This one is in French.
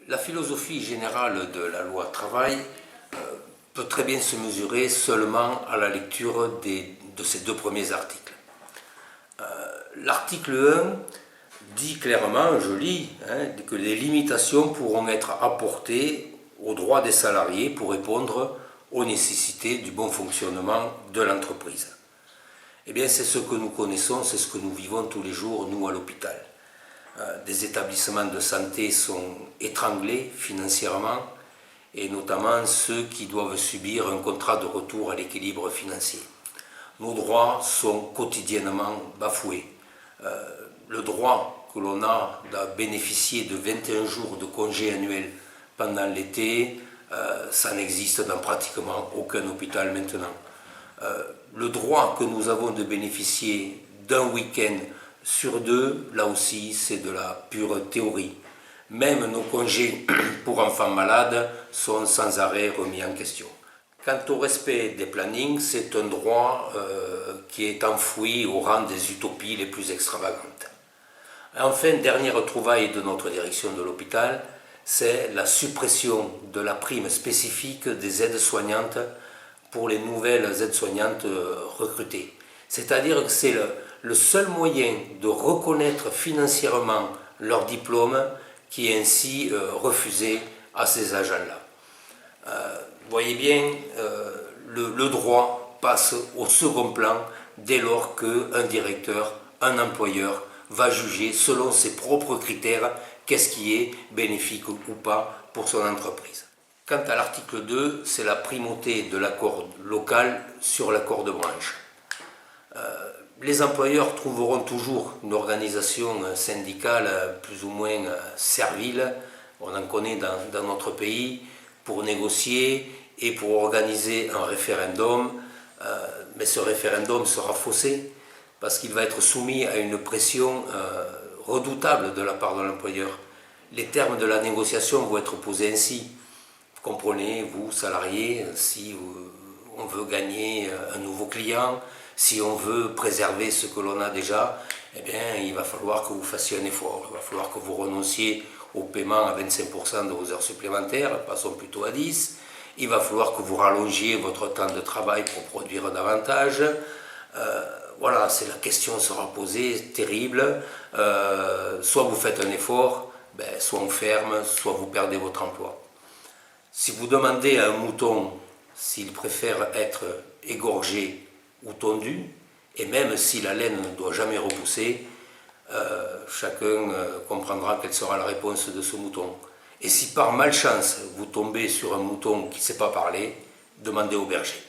La philosophie générale de la loi travail peut très bien se mesurer seulement à la lecture de ces deux premiers articles. L'article 1 dit clairement, je lis, que les limitations pourront être apportées aux droits des salariés pour répondre aux nécessités du bon fonctionnement de l'entreprise. Eh bien, c'est ce que nous connaissons, c'est ce que nous vivons tous les jours, nous, à l'hôpital. Des établissements de santé sont étranglés financièrement, et notamment ceux qui doivent subir un contrat de retour à l'équilibre financier. Nos droits sont quotidiennement bafoués. Le droit que l'on a de bénéficier de 21 jours de congé annuel pendant l'été, ça n'existe dans pratiquement aucun hôpital maintenant. Le droit que nous avons de bénéficier d'un week-end sur deux, là aussi, c'est de la pure théorie. Même nos congés pour enfants malades sont sans arrêt remis en question. Quant au respect des plannings, c'est un droit qui est enfoui au rang des utopies les plus extravagantes. Enfin, dernière trouvaille de notre direction de l'hôpital, c'est la suppression de la prime spécifique des aides-soignantes pour les nouvelles aides-soignantes recrutées. C'est-à-dire que c'est le seul moyen de reconnaître financièrement leur diplôme qui est ainsi refusé à ces agents-là. Vous voyez bien, le droit passe au second plan dès lors qu'un directeur, un employeur va juger selon ses propres critères qu'est-ce qui est bénéfique ou pas pour son entreprise. Quant à l'article 2, c'est la primauté de l'accord local sur l'accord de branche. Les employeurs trouveront toujours une organisation syndicale plus ou moins servile, on en connaît dans notre pays, pour négocier et pour organiser un référendum, mais ce référendum sera faussé parce qu'il va être soumis à une pression redoutable de la part de l'employeur. Les termes de la négociation vont être posés ainsi. Vous comprenez, vous, salariés, si on veut gagner un nouveau client, si on veut préserver ce que l'on a déjà, eh bien, il va falloir que vous fassiez un effort. Il va falloir que vous renonciez au paiement à 25% de vos heures supplémentaires, passons plutôt à 10. Il va falloir que vous rallongiez votre temps de travail pour produire davantage. Voilà, la question sera posée, terrible. Soit vous faites un effort, soit on ferme, soit vous perdez votre emploi. Si vous demandez à un mouton s'il préfère être égorgé ou tondu, et même si la laine ne doit jamais repousser, chacun comprendra quelle sera la réponse de ce mouton. Et si par malchance vous tombez sur un mouton qui ne sait pas parler, demandez au berger.